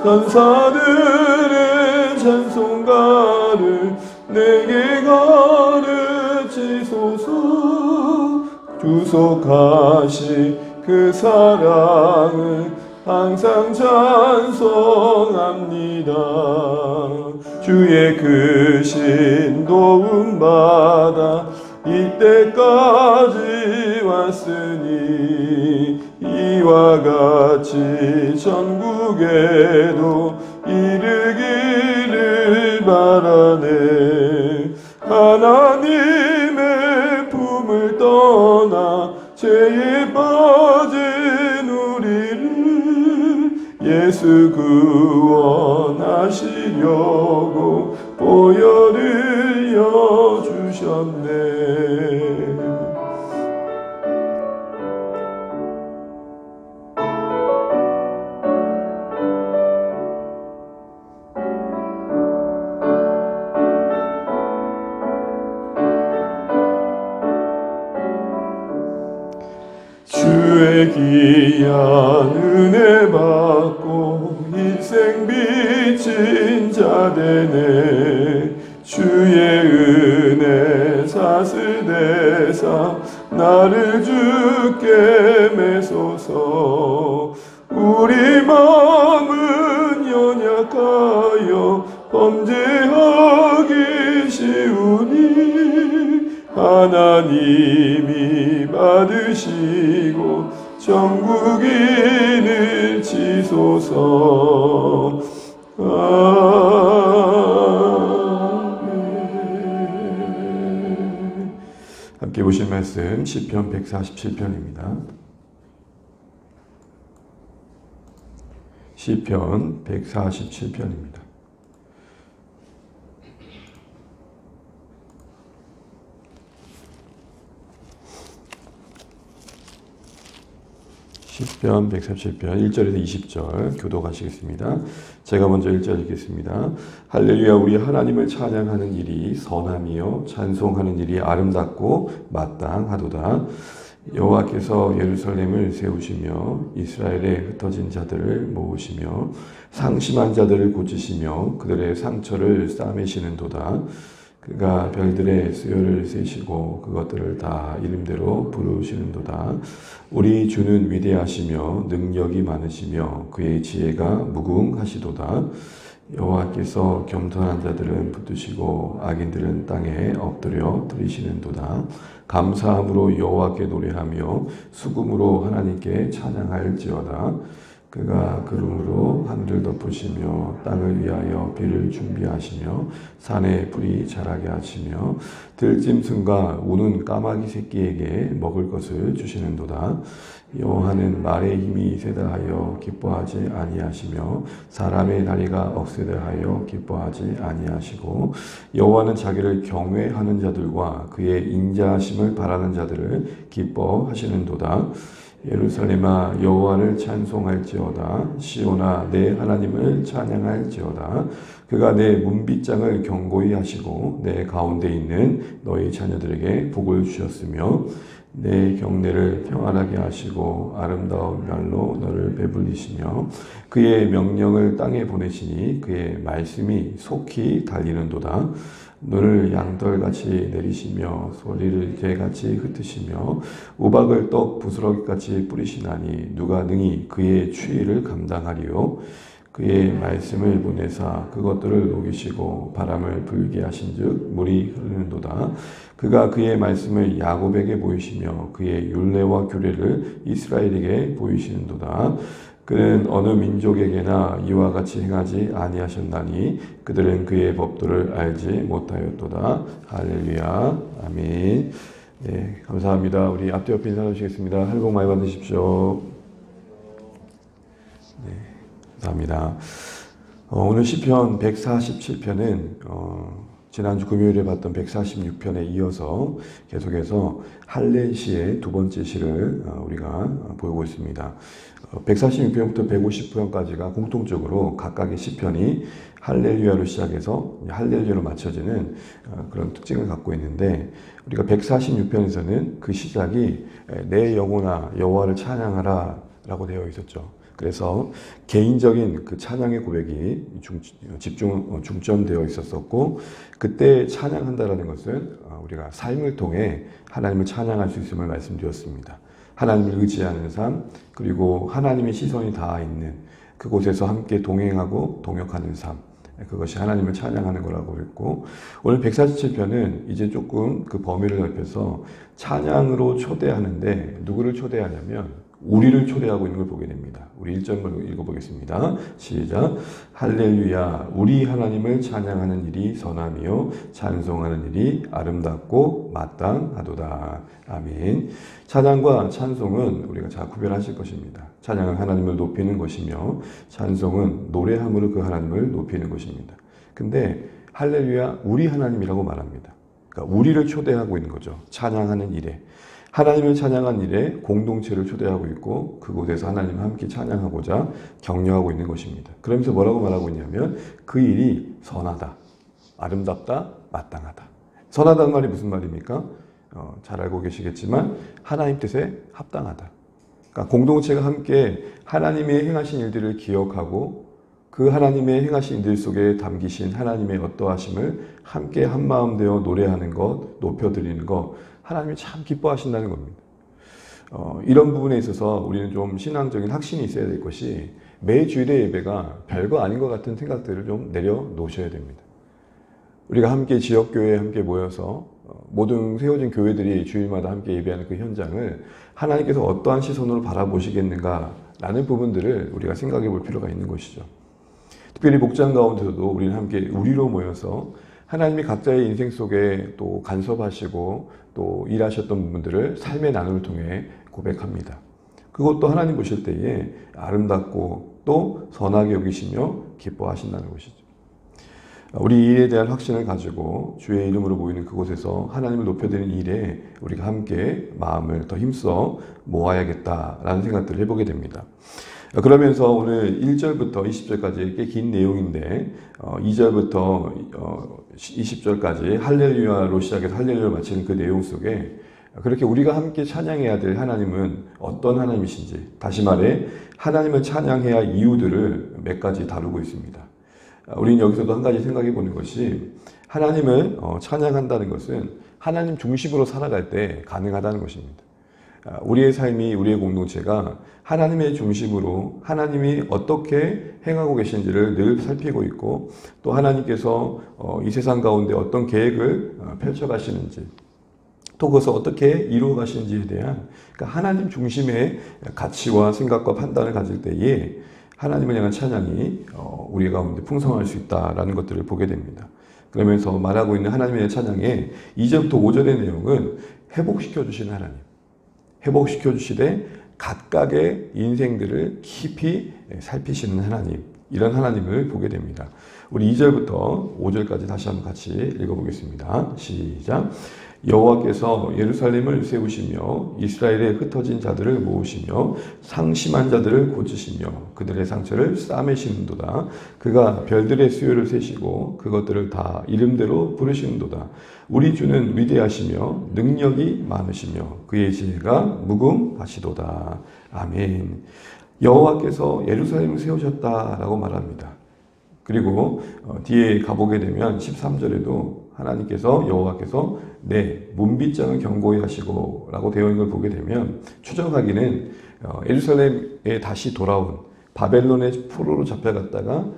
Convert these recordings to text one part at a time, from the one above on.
천사들의 찬송가를 내게 가르치소서. 주속하신 그 사랑을 항상 찬송합니다. 주의 크신 도움 받아 이때까지 왔으니 이와 같이 전국에도 이르기를 바라네. 하나님의 품을 떠나 죄에 빠진 우리를 예수 구원하시려고 보혈을 여주셨네. 주의 귀한 은혜 받고 일생 비친 자 되네. 주의 은혜 사슬대사 나를 주께 매소서. 우리 마음은 연약하여 범죄하기 쉬우니 하나님이 받으시고 천국인을 치소서. 아멘. 함께 보실 말씀 시편 147편입니다. 시편 147편입니다. 시편 147편 1절에서 20절 교독하시겠습니다. 제가 먼저 1절 읽겠습니다. 할렐루야. 우리 하나님을 찬양하는 일이 선함이요 찬송하는 일이 아름답고 마땅하도다. 여호와께서 예루살렘을 세우시며 이스라엘에 흩어진 자들을 모으시며 상심한 자들을 고치시며 그들의 상처를 싸매시는도다. 그가 별들의 수요를 세시고 그것들을 다 이름대로 부르시는도다. 우리 주는 위대하시며 능력이 많으시며 그의 지혜가 무궁하시도다. 여호와께서 겸손한 자들은 붙드시고 악인들은 땅에 엎드려 드리시는도다. 감사함으로 여호와께 노래하며 수금으로 하나님께 찬양할지어다. 그가 구름으로 하늘을 덮으시며 땅을 위하여 비를 준비하시며 산에 불이 자라게 하시며 들짐승과 우는 까마귀 새끼에게 먹을 것을 주시는도다. 여호와는 말의 힘이 세다 하여 기뻐하지 아니하시며 사람의 다리가 억세다 하여 기뻐하지 아니하시고 여호와는 자기를 경외하는 자들과 그의 인자하심을 바라는 자들을 기뻐하시는도다. 예루살렘아 여호와를 찬송할지어다. 시온아 내 하나님을 찬양할지어다. 그가 내 문빗장을 견고히 하시고 내 가운데 있는 너희 자녀들에게 복을 주셨으며 내 경내를 평안하게 하시고 아름다운 말로 너를 배불리시며 그의 명령을 땅에 보내시니 그의 말씀이 속히 달리는도다. 눈을 양털같이 내리시며 소리를 개같이 흩으시며 우박을 떡 부스러기같이 뿌리시나니 누가 능히 그의 추위를 감당하리요. 그의 말씀을 보내사 그것들을 녹이시고 바람을 불게 하신즉 물이 흐르는도다. 그가 그의 말씀을 야곱에게 보이시며 그의 율례와 규례를 이스라엘에게 보이시는도다. 그는 어느 민족에게나 이와 같이 행하지 아니하셨나니 그들은 그의 법도를 알지 못하였도다. 할렐루야. 아멘. 네, 감사합니다. 우리 앞뒤 옆에 인사 나누시겠습니다. 새해 복 많이 받으십시오. 네, 감사합니다. 오늘 시편 147편은 지난주 금요일에 봤던 146편에 이어서 계속해서 할례시의 두 번째 시를 우리가 보고 있습니다. 146편부터 150편까지가 공통적으로 각각의 시편이 할렐루야로 시작해서 할렐루야로 맞춰지는 그런 특징을 갖고 있는데, 우리가 146편에서는 그 시작이 내 영혼아 여호와를 찬양하라 라고 되어 있었죠. 그래서 개인적인 그 찬양의 고백이 중점되어 있었었고, 그때 찬양한다라는 것은 우리가 삶을 통해 하나님을 찬양할 수 있음을 말씀드렸습니다. 하나님을 의지하는 삶, 그리고 하나님의 시선이 닿아 있는 그곳에서 함께 동행하고 동역하는 삶, 그것이 하나님을 찬양하는 거라고 했고, 오늘 147편은 이제 조금 그 범위를 넓혀서 찬양으로 초대하는데 누구를 초대하냐면 우리를 초대하고 있는 걸 보게 됩니다. 우리 1절을 읽어보겠습니다. 시작. 할렐루야, 우리 하나님을 찬양하는 일이 선함이요 찬송하는 일이 아름답고 마땅하도다. 아멘. 찬양과 찬송은 우리가 잘 구별하실 것입니다. 찬양은 하나님을 높이는 것이며 찬송은 노래함으로 그 하나님을 높이는 것입니다. 근데 할렐루야, 우리 하나님이라고 말합니다. 그러니까 우리를 초대하고 있는 거죠. 찬양하는 일에. 하나님을 찬양한 일에 공동체를 초대하고 있고 그곳에서 하나님을 함께 찬양하고자 격려하고 있는 것입니다. 그러면서 뭐라고 말하고 있냐면 그 일이 선하다, 아름답다, 마땅하다. 선하다는 말이 무슨 말입니까? 잘 알고 계시겠지만 하나님 뜻에 합당하다. 그러니까 공동체가 함께 하나님의 행하신 일들을 기억하고 그 하나님의 행하신 일들 속에 담기신 하나님의 어떠하심을 함께 한마음 되어 노래하는 것, 높여드리는 것, 하나님이 참 기뻐하신다는 겁니다. 이런 부분에 있어서 우리는 좀 신앙적인 확신이 있어야 될 것이 매 주일의 예배가 별거 아닌 것 같은 생각들을 좀 내려놓으셔야 됩니다. 우리가 함께 지역교회에 함께 모여서 모든 세워진 교회들이 주일마다 함께 예배하는 그 현장을 하나님께서 어떠한 시선으로 바라보시겠는가라는 부분들을 우리가 생각해 볼 필요가 있는 것이죠. 특별히 목장 가운데서도 우리는 함께 우리로 모여서 하나님이 각자의 인생 속에 또 간섭하시고 또 일하셨던 부분들을 삶의 나눔을 통해 고백합니다. 그것도 하나님 보실 때에 아름답고 또 선하게 여기시며 기뻐하신다는 것이죠. 우리 일에 대한 확신을 가지고 주의 이름으로 모이는 그곳에서 하나님을 높여드리는 일에 우리가 함께 마음을 더 힘써 모아야겠다라는 생각들을 해보게 됩니다. 그러면서 오늘 1절부터 20절까지 꽤 긴 내용인데 2절부터 20절까지 할렐루야로 시작해서 할렐루야로 마치는 그 내용 속에 그렇게 우리가 함께 찬양해야 될 하나님은 어떤 하나님이신지, 다시 말해 하나님을 찬양해야 할 이유들을 몇 가지 다루고 있습니다. 우리는 여기서도 한 가지 생각해 보는 것이 하나님을 찬양한다는 것은 하나님 중심으로 살아갈 때 가능하다는 것입니다. 우리의 삶이, 우리의 공동체가 하나님의 중심으로 하나님이 어떻게 행하고 계신지를 늘 살피고 있고 또 하나님께서 이 세상 가운데 어떤 계획을 펼쳐가시는지 또 그것을 어떻게 이루어 가시는지에 대한 그러니까 하나님 중심의 가치와 생각과 판단을 가질 때에 하나님을 향한 찬양이 우리 가운데 풍성할 수 있다는 것들을 보게 됩니다. 그러면서 말하고 있는 하나님의 찬양의 2절부터 5절의 내용은 회복시켜 주시는 하나님, 회복시켜 주시되 각각의 인생들을 깊이 살피시는 하나님, 이런 하나님을 보게 됩니다. 우리 2절부터 5절까지 다시 한번 같이 읽어보겠습니다. 시작. 여호와께서 예루살렘을 세우시며 이스라엘에 흩어진 자들을 모으시며 상심한 자들을 고치시며 그들의 상처를 싸매시는도다. 그가 별들의 수요를 세시고 그것들을 다 이름대로 부르시는도다. 우리 주는 위대하시며 능력이 많으시며 그의 지혜가 무궁하시도다. 아멘. 여호와께서 예루살렘을 세우셨다라고 말합니다. 그리고 뒤에 가보게 되면 13절에도 하나님께서 여호와께서 내 문빗장을 견고히 하시고 라고 되어 있는 걸 보게 되면 추정하기는 예루살렘에 다시 돌아온 바벨론의 포로로 잡혀갔다가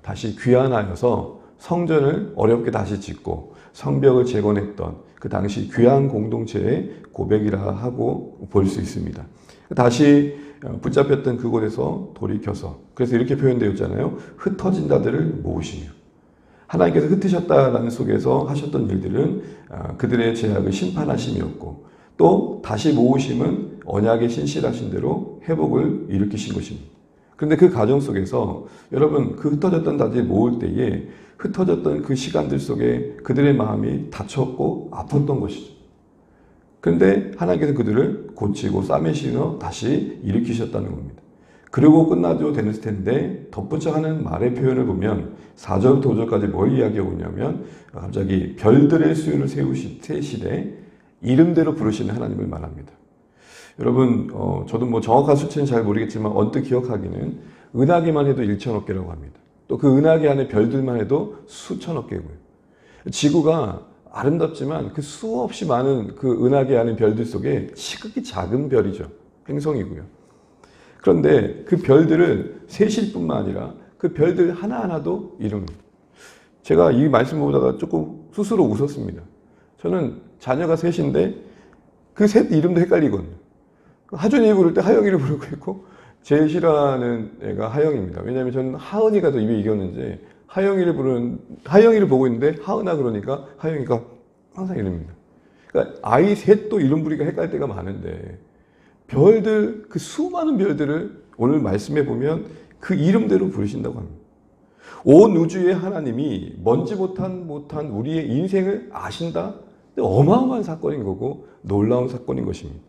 다시 귀환하여서 성전을 어렵게 다시 짓고 성벽을 재건했던 그 당시 귀한 공동체의 고백이라 하고 볼 수 있습니다. 다시 붙잡혔던 그곳에서 돌이켜서 그래서 이렇게 표현되어 있잖아요. 흩어진 자들을 모으시며 하나님께서 흩으셨다라는 속에서 하셨던 일들은 그들의 죄악을 심판하심이었고 또 다시 모으심은 언약의 신실하신 대로 회복을 일으키신 것입니다. 그런데 그 과정 속에서 여러분 그 흩어졌던 자들이 모을 때에 흩어졌던 그 시간들 속에 그들의 마음이 다쳤고 아팠던 것이죠. 그런데 하나님께서 그들을 고치고 싸매시며 다시 일으키셨다는 겁니다. 그리고 끝나도 되는 텐데 덧붙여 하는 말의 표현을 보면 4절부터 5절까지 뭘 이야기하고 있냐면 갑자기 별들의 수요를 세시되 이름대로 부르시는 하나님을 말합니다. 여러분, 저도 뭐 정확한 수치는 잘 모르겠지만 언뜻 기억하기는 은하계만 해도 1천억 개라고 합니다. 또 그 은하계 안에 별들만 해도 수천억 개고요. 지구가 아름답지만 그 수없이 많은 그 은하계 안에 별들 속에 시극히 작은 별이죠. 행성이고요. 그런데 그 별들은 셋일 뿐만 아니라 그 별들 하나하나도 이름입니다. 제가 이 말씀을 보다가 조금 스스로 웃었습니다. 저는 자녀가 셋인데 그 셋 이름도 헷갈리거든요. 하준이 부를 때 하영이를 부르고 있고 제일 싫어하는 애가 하영입니다. 왜냐하면 저는 하은이가 더 입에 이겼는지 하영이를 보고 있는데 하은아 그러니까 하영이가 항상 이릅니다. 그러니까 아이 셋도 이름 부르기가 헷갈릴 때가 많은데 별들, 그 수많은 별들을 오늘 말씀해 보면 그 이름대로 부르신다고 합니다. 온 우주의 하나님이 먼지 못한 우리의 인생을 아신다? 어마어마한 사건인 거고 놀라운 사건인 것입니다.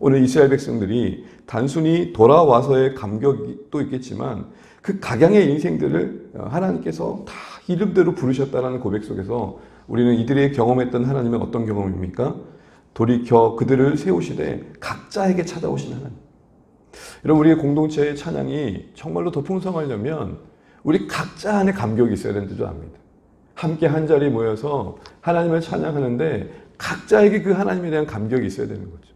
오늘 이스라엘 백성들이 단순히 돌아와서의 감격도 있겠지만 그 각양의 인생들을 하나님께서 다 이름대로 부르셨다는 고백 속에서 우리는 이들이 경험했던 하나님은 어떤 경험입니까? 돌이켜 그들을 세우시되 각자에게 찾아오신 하나님. 여러분, 우리의 공동체의 찬양이 정말로 더 풍성하려면 우리 각자 안에 감격이 있어야 되는 줄 압니다. 함께 한 자리에 모여서 하나님을 찬양하는데 각자에게 그 하나님에 대한 감격이 있어야 되는 거죠.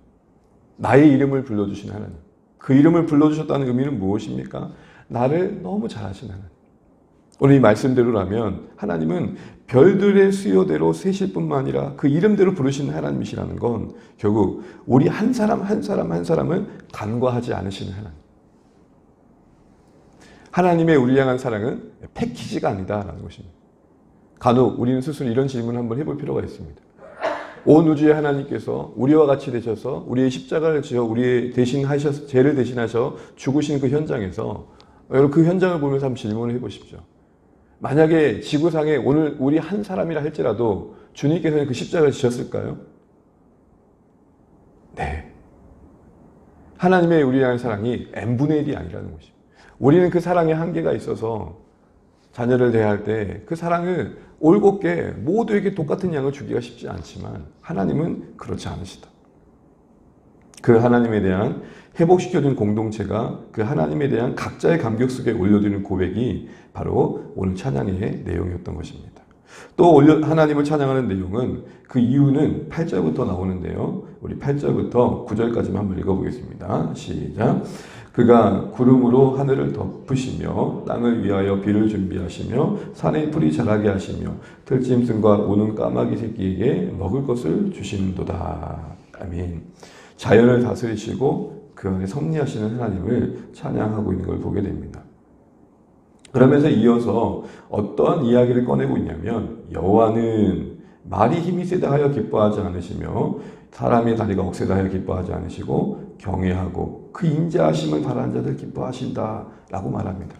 나의 이름을 불러주신 하나님. 그 이름을 불러주셨다는 의미는 무엇입니까? 나를 너무 잘하신 하나님. 오늘 이 말씀대로라면 하나님은 별들의 수요대로 세실 뿐만 아니라 그 이름대로 부르시는 하나님이시라는 건 결국 우리 한 사람 한 사람은 간과하지 않으시는 하나님. 하나님의 우리 향한 사랑은 패키지가 아니다라는 것입니다. 간혹 우리는 스스로 이런 질문을 한번 해볼 필요가 있습니다. 온 우주의 하나님께서 우리와 같이 되셔서 우리의 십자가를 지어 우리의 대신하셔서 죄를 대신하셔 죽으신 그 현장에서 여러분 그 현장을 보면서 한번 질문을 해보십시오. 만약에 지구상에 오늘 우리 한 사람이라 할지라도 주님께서는 그 십자가를 지셨을까요? 네. 하나님의 우리에 대한 사랑이 n분의 1이 아니라는 것입니다. 우리는 그 사랑에 한계가 있어서 자녀를 대할 때 그 사랑을 올곧게 모두에게 똑같은 양을 주기가 쉽지 않지만 하나님은 그렇지 않으시다. 그 하나님에 대한 회복시켜준 공동체가 그 하나님에 대한 각자의 감격 속에 올려드리는 고백이 바로 오늘 찬양의 내용이었던 것입니다. 또 하나님을 찬양하는 내용은 그 이유는 8절부터 나오는데요. 우리 8절부터 9절까지만 한번 읽어보겠습니다. 시작. 그가 구름으로 하늘을 덮으시며 땅을 위하여 비를 준비하시며 산의 풀이 자라게 하시며 들짐승과 우는 까마귀 새끼에게 먹을 것을 주시는도다. 아멘. 자연을 다스리시고 그 안에 섭리하시는 하나님을 찬양하고 있는 걸 보게 됩니다. 그러면서 이어서 어떠한 이야기를 꺼내고 있냐면 여호와는 말이 힘이 세다 하여 기뻐하지 않으시며 사람의 다리가 억세다 하여 기뻐하지 않으시고 경외하고 그 인자하심을 바라는 자들 기뻐하신다 라고 말합니다.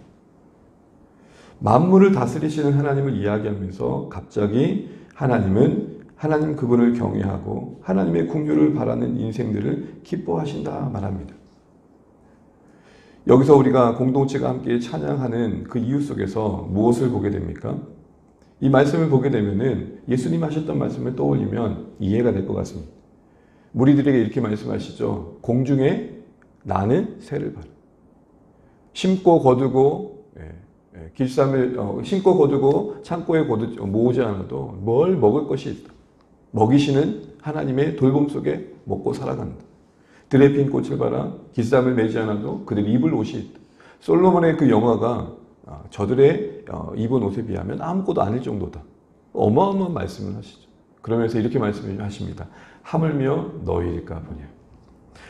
만물을 다스리시는 하나님을 이야기하면서 갑자기 하나님 그분을 경외하고 하나님의 긍휼을 바라는 인생들을 기뻐하신다 말합니다. 여기서 우리가 공동체가 함께 찬양하는 그 이유 속에서 무엇을 보게 됩니까? 이 말씀을 보게 되면은 예수님 하셨던 말씀을 떠올리면 이해가 될 것 같습니다. 무리들에게 이렇게 말씀하시죠. 공중에 나는 새를 봐라. 심고 거두고 심고 거두고 창고에 모으지 않아도 뭘 먹을 것이 있다. 먹이시는 하나님의 돌봄 속에 먹고 살아간다. 들에 핀 꽃을 봐라. 기쌈을 매지 않아도 그들 입을 옷이 있다. 솔로몬의 그 영화가 저들의 입은 옷에 비하면 아무것도 아닐 정도다. 어마어마한 말씀을 하시죠. 그러면서 이렇게 말씀하십니다. 하물며 너희일까 보냐.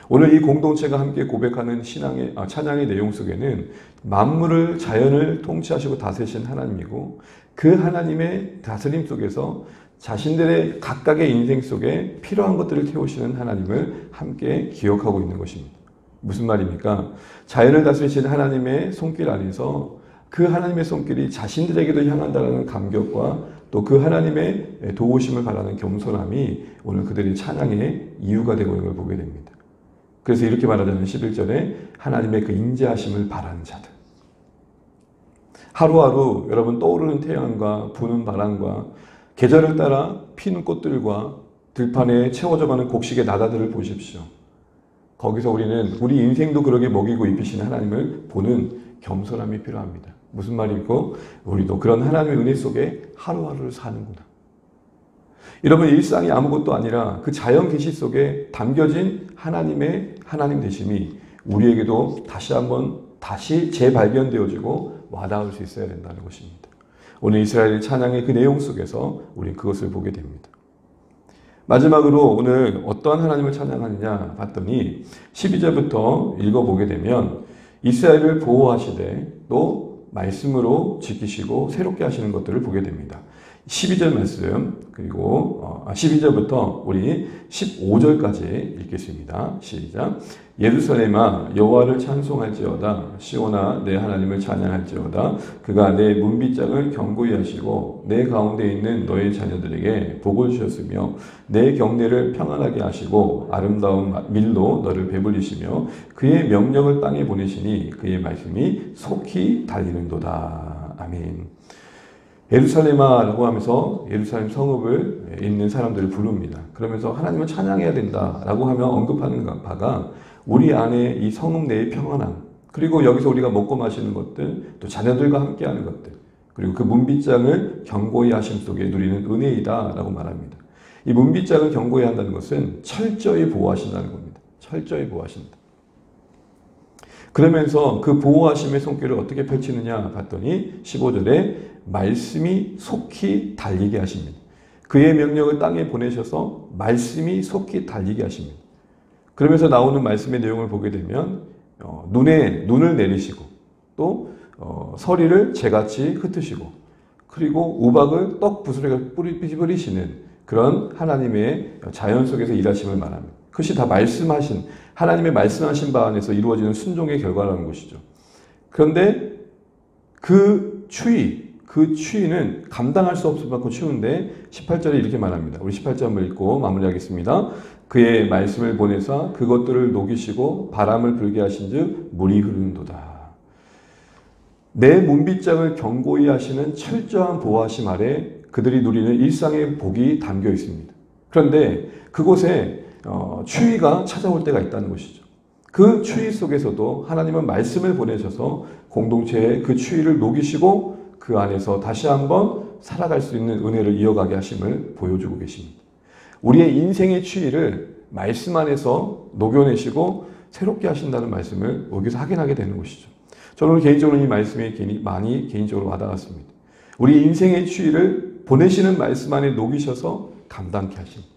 오늘 이 공동체가 함께 고백하는 찬양의 내용 속에는 만물을 자연을 통치하시고 다스리신 하나님이고 그 하나님의 다스림 속에서 자신들의 각각의 인생 속에 필요한 것들을 태우시는 하나님을 함께 기억하고 있는 것입니다. 무슨 말입니까? 자연을 다스리시는 하나님의 손길 안에서 그 하나님의 손길이 자신들에게도 향한다는 감격과 또 그 하나님의 도우심을 바라는 겸손함이 오늘 그들의 찬양의 이유가 되고 있는 걸 보게 됩니다. 그래서 이렇게 말하자면 11절에 하나님의 그 인자하심을 바라는 자들. 하루하루 여러분 떠오르는 태양과 부는 바람과 계절을 따라 피는 꽃들과 들판에 채워져가는 곡식의 나다들을 보십시오. 거기서 우리는 우리 인생도 그렇게 먹이고 입히시는 하나님을 보는 겸손함이 필요합니다. 무슨 말이고 우리도 그런 하나님의 은혜 속에 하루하루를 사는구나. 여러분 일상이 아무것도 아니라 그 자연 계시 속에 담겨진 하나님의 하나님 되심이 우리에게도 다시 재발견되어지고 와닿을 수 있어야 된다는 것입니다. 오늘 이스라엘 찬양의 그 내용 속에서 우리는 그것을 보게 됩니다. 마지막으로 오늘 어떠한 하나님을 찬양하느냐 봤더니 12절부터 읽어보게 되면 이스라엘을 보호하시되 또 말씀으로 지키시고 새롭게 하시는 것들을 보게 됩니다. 12절 말씀 그리고 12절부터 우리 15절까지 읽겠습니다. 시작. 예루살렘아 여호와를 찬송할지어다. 시온아 내 하나님을 찬양할지어다. 그가 내 문빗장을 견고히 하시고 내 가운데 있는 너의 자녀들에게 복을 주셨으며 내 경내를 평안하게 하시고 아름다운 밀로 너를 배불리시며 그의 명령을 땅에 보내시니 그의 말씀이 속히 달리는도다. 아멘. 예루살렘아라고 하면서 예루살렘 성읍을 있는 사람들을 부릅니다. 그러면서 하나님을 찬양해야 된다라고 하며 언급하는 바가 우리 안에 이 성읍 내의 평안함, 그리고 여기서 우리가 먹고 마시는 것들, 또 자녀들과 함께하는 것들, 그리고 그 문빗장을 견고히 하심 속에 누리는 은혜이다라고 말합니다. 이 문빗장을 견고히 한다는 것은 철저히 보호하신다는 겁니다. 철저히 보호하신다. 그러면서 그 보호하심의 손길을 어떻게 펼치느냐 봤더니 15절에 말씀이 속히 달리게 하십니다. 그의 명령을 땅에 보내셔서 말씀이 속히 달리게 하십니다. 그러면서 나오는 말씀의 내용을 보게 되면 눈을 내리시고 또 서리를 재같이 흩으시고 그리고 우박을 떡 부스러기를 뿌리시는 그런 하나님의 자연 속에서 일하심을 말합니다. 그것이 다 말씀하신 하나님의 말씀하신 바 안에서 이루어지는 순종의 결과라는 것이죠. 그런데 그 추위는 감당할 수 없을 만큼 추운데 18절에 이렇게 말합니다. 우리 18절 한번 읽고 마무리하겠습니다. 그의 말씀을 보내사 그것들을 녹이시고 바람을 불게 하신즉 물이 흐르는도다. 내 문빗장을 견고히 하시는 철저한 보호하심 아래 그들이 누리는 일상의 복이 담겨 있습니다. 그런데 그곳에 추위가 찾아올 때가 있다는 것이죠. 그 추위 속에서도 하나님은 말씀을 보내셔서 공동체의 그 추위를 녹이시고 그 안에서 다시 한번 살아갈 수 있는 은혜를 이어가게 하심을 보여주고 계십니다. 우리의 인생의 추위를 말씀 안에서 녹여내시고 새롭게 하신다는 말씀을 여기서 확인하게 되는 것이죠. 저는 개인적으로 이 말씀이 많이 개인적으로 와닿았습니다. 우리 인생의 추위를 보내시는 말씀 안에 녹이셔서 감당케 하십니다.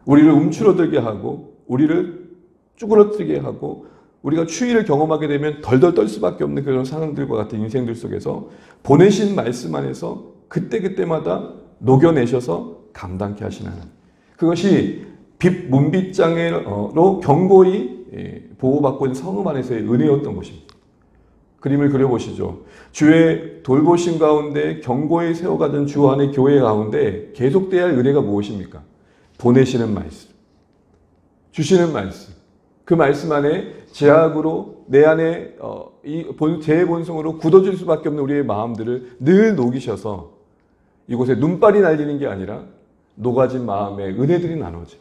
우리를 움츠러들게 하고 우리를 쭈그러뜨리게 하고 우리가 추위를 경험하게 되면 덜덜 떨 수밖에 없는 그런 상황들과 같은 인생들 속에서 보내신 말씀 안에서 그때그때마다 녹여내셔서 감당케 하시는 하나님. 그것이 문빗장으로 견고히 보호받고 있는 성읍 안에서의 은혜였던 것입니다. 그림을 그려보시죠. 주의 돌보심 가운데 견고히 세워가던 주 안의 교회 가운데 계속돼야 할 은혜가 무엇입니까? 보내시는 말씀, 주시는 말씀. 그 말씀 안에 제약으로 내 안에 제 본성으로 굳어질 수밖에 없는 우리의 마음들을 늘 녹이셔서 이곳에 눈발이 날리는 게 아니라 녹아진 마음의 은혜들이 나눠져.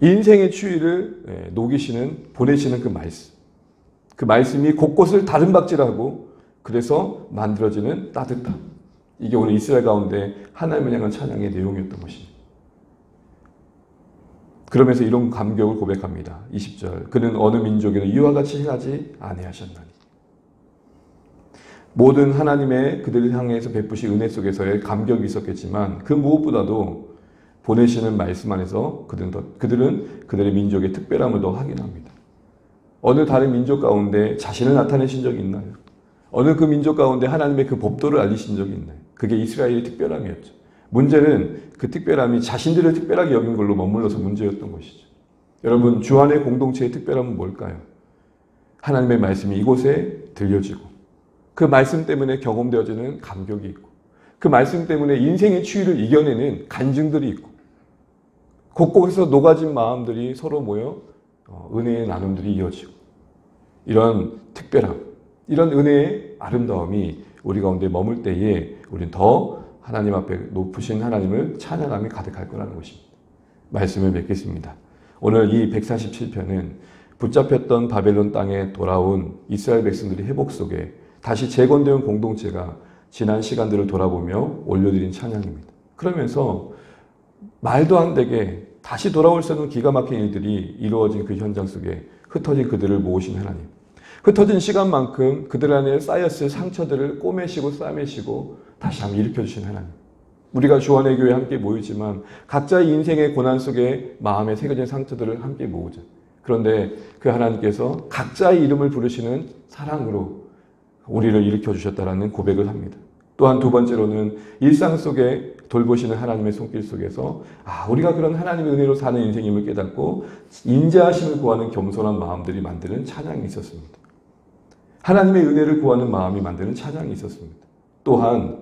인생의 추위를 녹이시는 보내시는 그 말씀. 그 말씀이 곳곳을 다름박질하고 그래서 만들어지는 따뜻함. 이게 오늘 이스라엘 가운데 하나님을 향한 찬양의 내용이었던 것입니다. 그러면서 이런 감격을 고백합니다. 20절. 그는 어느 민족에도 이와 같이 행하지 아니하셨나니. 모든 하나님의 그들을 향해서 베푸신 은혜 속에서의 감격이 있었겠지만 그 무엇보다도 보내시는 말씀 안에서 그들은 그들의 민족의 특별함을 더 확인합니다. 어느 다른 민족 가운데 자신을 나타내신 적이 있나요? 어느 그 민족 가운데 하나님의 그 법도를 알리신 적이 있나요? 그게 이스라엘의 특별함이었죠. 문제는 그 특별함이 자신들을 특별하게 여긴 걸로 머물러서 문제였던 것이죠. 여러분, 주 안의 공동체의 특별함은 뭘까요? 하나님의 말씀이 이곳에 들려지고 그 말씀 때문에 경험되어지는 감격이 있고 그 말씀 때문에 인생의 추위를 이겨내는 간증들이 있고 곳곳에서 녹아진 마음들이 서로 모여 은혜의 나눔들이 이어지고 이런 특별함, 이런 은혜의 아름다움이 우리 가운데 머물 때에 우리는 더 하나님 앞에 높으신 하나님을 찬양함이 가득할 거라는 것입니다. 말씀을 맺겠습니다. 오늘 이 147편은 붙잡혔던 바벨론 땅에 돌아온 이스라엘 백성들의 회복 속에 다시 재건된 공동체가 지난 시간들을 돌아보며 올려드린 찬양입니다. 그러면서 말도 안 되게 다시 돌아올 수 없는 기가 막힌 일들이 이루어진 그 현장 속에 흩어진 그들을 모으신 하나님, 흩어진 시간만큼 그들 안에 쌓였을 상처들을 꼬매시고 싸매시고 다시 한번 일으켜주신 하나님, 우리가 주안의 교회에 함께 모이지만 각자의 인생의 고난 속에 마음에 새겨진 상처들을 함께 모으자. 그런데 그 하나님께서 각자의 이름을 부르시는 사랑으로 우리를 일으켜주셨다라는 고백을 합니다. 또한 두 번째로는 일상 속에 돌보시는 하나님의 손길 속에서 우리가 그런 하나님의 은혜로 사는 인생임을 깨닫고 인자하심을 구하는 겸손한 마음들이 만드는 찬양이 있었습니다. 하나님의 은혜를 구하는 마음이 만드는 찬양이 있었습니다. 또한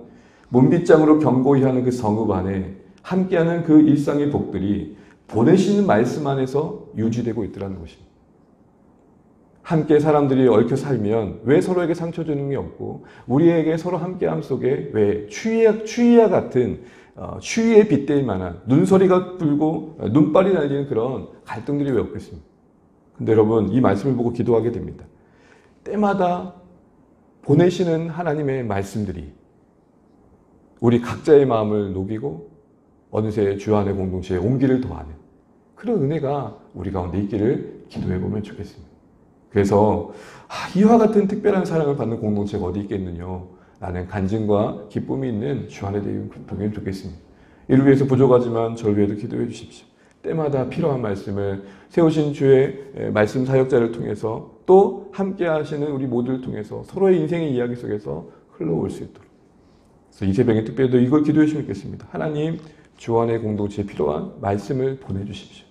문빗장으로 견고히 하는 그 성읍 안에 함께하는 그 일상의 복들이 보내시는 말씀 안에서 유지되고 있더라는 것입니다. 함께 사람들이 얽혀 살면 왜 서로에게 상처 주는 게 없고 우리에게 서로 함께함 속에 왜 추위와 같은 추위에 빗댈 만한 눈소리가 불고 눈발이 날리는 그런 갈등들이 왜 없겠습니까? 근데 여러분, 이 말씀을 보고 기도하게 됩니다. 때마다 보내시는 하나님의 말씀들이 우리 각자의 마음을 녹이고 어느새 주 안의 공동체에 온기를 더하는 그런 은혜가 우리 가운데 있기를 기도해 보면 좋겠습니다. 그래서 이와 같은 특별한 사랑을 받는 공동체가 어디 있겠느냐 라는 간증과 기쁨이 있는 주 안에 되면 좋겠습니다. 이를 위해서 부족하지만 저를 위해도 기도해 주십시오. 때마다 필요한 말씀을 세우신 주의 말씀 사역자를 통해서 또 함께 하시는 우리 모두를 통해서 서로의 인생의 이야기 속에서 흘러올 수 있도록. 그래서 이 새벽에 특별히 이걸 기도해 주시면 좋겠습니다. 하나님, 주 안의 공동체에 필요한 말씀을 보내주십시오.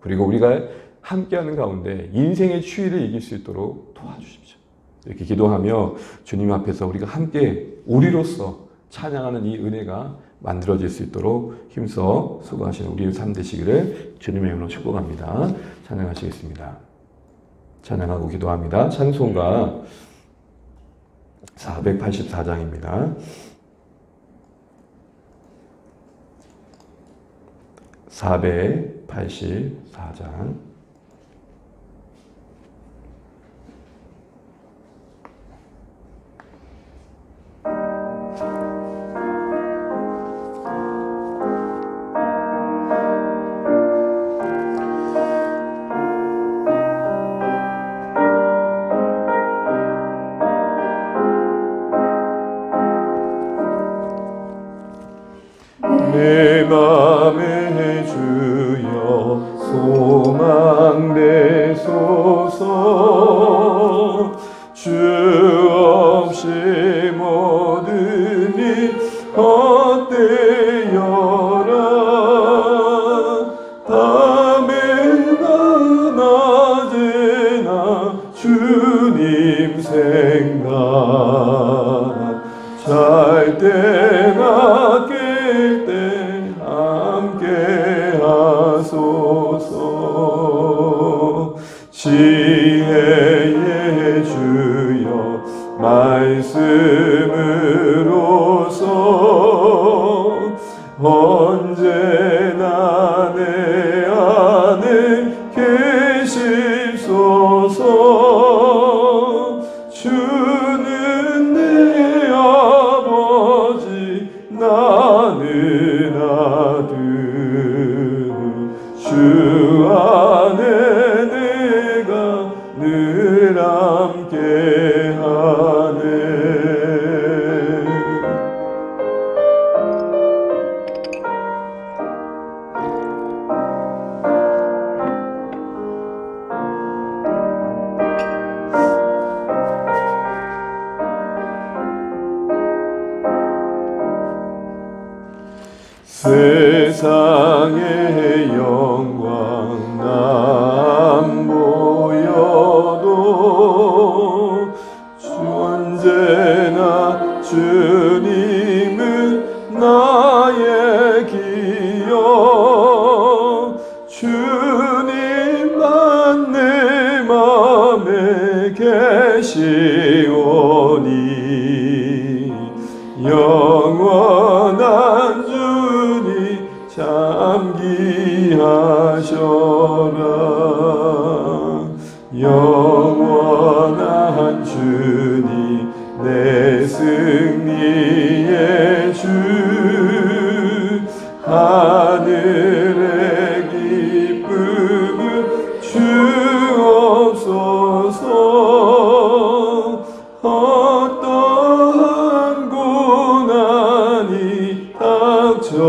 그리고 우리가 함께하는 가운데 인생의 추위를 이길 수 있도록 도와주십시오. 이렇게 기도하며 주님 앞에서 우리가 함께 우리로서 찬양하는 이 은혜가 만들어질 수 있도록 힘써 수고하시는 우리의 삶 되시기를 주님의 이름으로 축복합니다. 찬양하시겠습니다. 찬양하고 기도합니다. 찬송가 484장입니다. 484장 내 맘에 주여 소망 내소서. 주 없이 모든 일 헛되어라. 밤에나 낮에나 주님 생각, 잘 때나 깰 때 함께 하소서. 지혜의 주여 말씀으로서 언제나 내 안에 계시소서. 주는 내 아버지 나는 아들, 주 안에 내가 늘 함께하네. 세상의 영광 안 보여도 언제나 주님은 나의 기억. 주님만 내 맘에 계시오니 영원한 주님 참 귀하셔라. 승리의 주 하늘의 기쁨을 주옵소서. 어떠한 고난이 닥쳐와도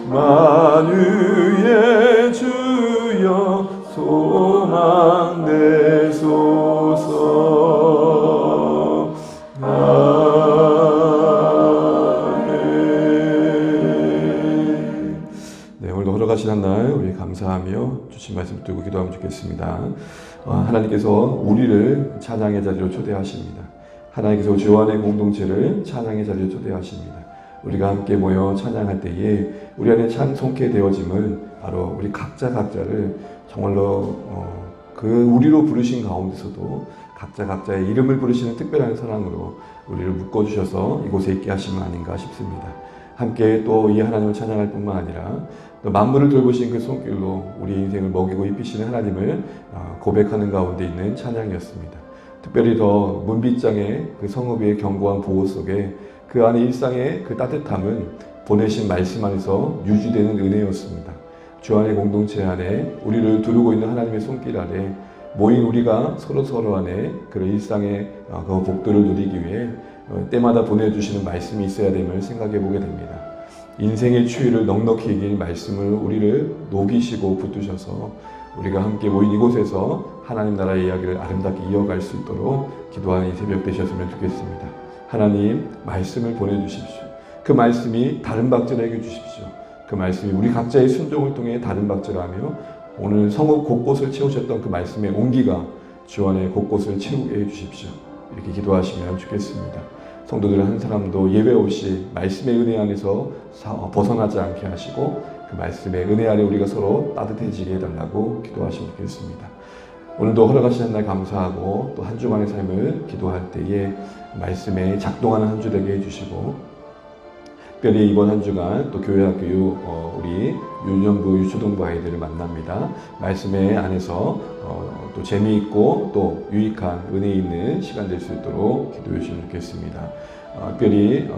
만유의 주여 소망 내소서. 아멘. 네, 오늘도 허락하신 한날 우리 감사하며 주신 말씀 붙들고 기도하면 좋겠습니다. 하나님께서 우리를 찬양의 자리로 초대하십니다. 하나님께서 주안의 공동체를 찬양의 자리로 초대하십니다. 우리가 함께 모여 찬양할 때에 우리 안에 찬송케 되어짐은 바로 우리 각자를 정말로 그 우리로 부르신 가운데서도 각자의 이름을 부르시는 특별한 사랑으로 우리를 묶어주셔서 이곳에 있게 하시면 아닌가 싶습니다. 함께 또 이 하나님을 찬양할 뿐만 아니라 또 만물을 돌보신 그 손길로 우리 인생을 먹이고 입히시는 하나님을 고백하는 가운데 있는 찬양이었습니다. 특별히 더 문빗장의 그 성읍의 견고한 보호 속에 그 안에 일상의 그 따뜻함은 보내신 말씀 안에서 유지되는 은혜였습니다. 주 안의 공동체 안에 우리를 두르고 있는 하나님의 손길 아래 모인 우리가 서로 안에 그런 일상의 그 복들을 누리기 위해 때마다 보내주시는 말씀이 있어야 됨을 생각해 보게 됩니다. 인생의 추위를 넉넉히 이길 말씀을 우리를 녹이시고 붙드셔서 우리가 함께 모인 이곳에서 하나님 나라의 이야기를 아름답게 이어갈 수 있도록 기도하는 이 새벽 되셨으면 좋겠습니다. 하나님 말씀을 보내주십시오. 그 말씀이 다른 박질에게 주십시오. 그 말씀이 우리 각자의 순종을 통해 다른 박질하며 오늘 성읍 곳곳을 채우셨던 그 말씀의 온기가 주 안에 곳곳을 채우게 해주십시오. 이렇게 기도하시면 좋겠습니다. 성도들 한 사람도 예외 없이 말씀의 은혜 안에서 벗어나지 않게 하시고 그 말씀의 은혜 아래 우리가 서로 따뜻해지게 해달라고 기도하시면 좋겠습니다. 오늘도 허락하시는 날 감사하고 또 한 주간의 삶을 기도할 때에 말씀에 작동하는 한 주 되게 해주시고 특별히 이번 한 주간 또 교회학 교육 우리 유년부 유초등부 아이들을 만납니다. 말씀의 안에서 또 재미있고 또 유익한 은혜 있는 시간 될 수 있도록 기도해 주시면 좋겠습니다. 특별히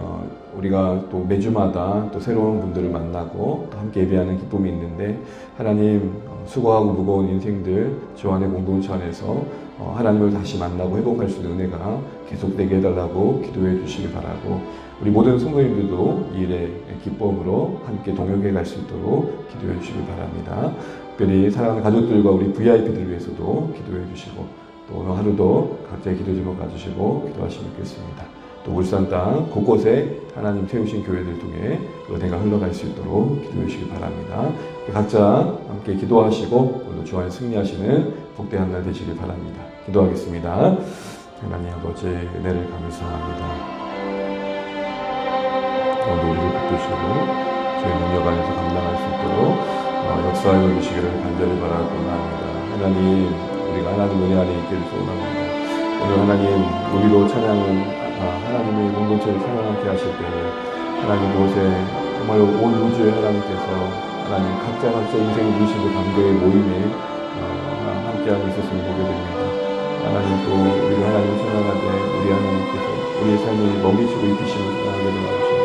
우리가 또 매주마다 또 새로운 분들을 만나고 또 함께 예배하는 기쁨이 있는데 하나님 수고하고 무거운 인생들 주 안의 공동체 안에서 하나님을 다시 만나고 회복할 수 있는 은혜가 계속되게 해달라고 기도해 주시기 바라고 우리 모든 성도님들도 이 일의 기쁨으로 함께 동역해 갈 수 있도록 기도해 주시기 바랍니다. 특별히 사랑하는 가족들과 우리 VIP들을 위해서도 기도해 주시고 또 오늘 하루도 각자의 기도 제목 가지시고 기도하시면 좋겠습니다. 또 울산 땅 곳곳에 하나님 세우신 교회들 통해 은혜가 흘러갈 수 있도록 기도해 주시기 바랍니다. 각자 함께 기도하시고 오늘 주 안에 승리하시는 복된 날 되시길 바랍니다. 기도하겠습니다. 하나님 아버지 은혜를 감사합니다. 오늘 우리를 붙드시고 저희 능력 안에서 감당할 수 있도록 역사하여 주시기를 간절히 바라옵나이다. 하나님 우리가 하나님 은혜 안에 있기를 소원합니다. 오늘 하나님 우리로 찬양은 하나님의 공동체를 찬양하게 하실 때에 하나님 그곳에 정말로 온 우주의 하나님께서 하나님 각자 인생을 누리시고 감격의 모임에 함께하고 있었음을 보게 됩니다. 하나님 또 우리가 하나님을 찬양하되 우리 하나님께서 우리의 삶을 먹이시고 입히심을 찬양하게 도와주시고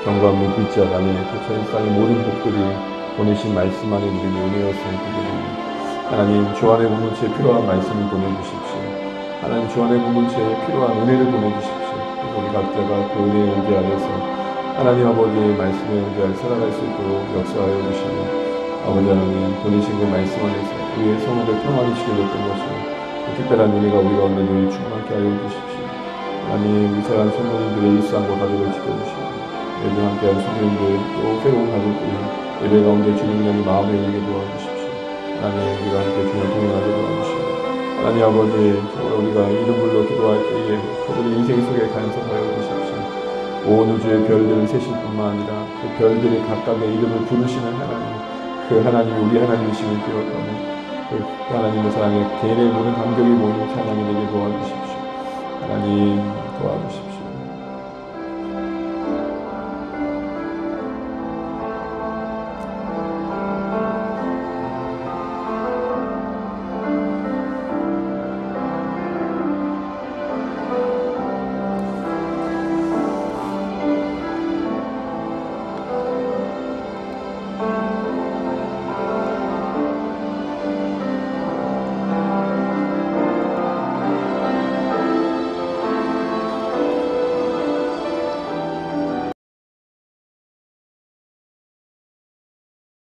경과 문빛자 안에 그 일상의 모든 복들이 보내신 말씀 안에 누리는 은혜였음을 보게 됩니다. 하나님 주 안의 공동체에 필요한 말씀을 보내주십시오. 하나님 주 안의 공동체에 필요한 은혜를 보내주십시오. 우리 각자가 그 은혜의 의지 안에서 하나님 아버지의 말씀의 의지 안에 살아갈 수 있도록 역사하여 주시고 아버지 하나님 보내신 그 말씀 안에서 우리의 성읍을 평안히 지켜줬던 것이고 그 특별한 은혜가 우리 가운데 늘 충만케 하여 주십시오. 하나님 우리 사랑하는 성도님들의 일상과 가족을 지켜주시고 매주 함께하는 성도님들 또 새로운 가족들이 예배 가운데 주님 영이 마음에 열리게 도와주십시오. 하나님 우리가 함께 주님 동행하게 도와주시고 하나님 아버지 정말 우리가 이름 불러 기도할 때에 그들의 인생 속에 간섭하여 주십시오. 온 우주의 별들을 세실 뿐만 아니라 그 별들의 각각의 이름을 부르시는 하나님 그 하나님이 우리 하나님이심을 기억하며 그 하나님의 사랑에 개인의 모든 감격이 모이는 찬양이 되게 도와주십시오. 하나님 도와주십시오.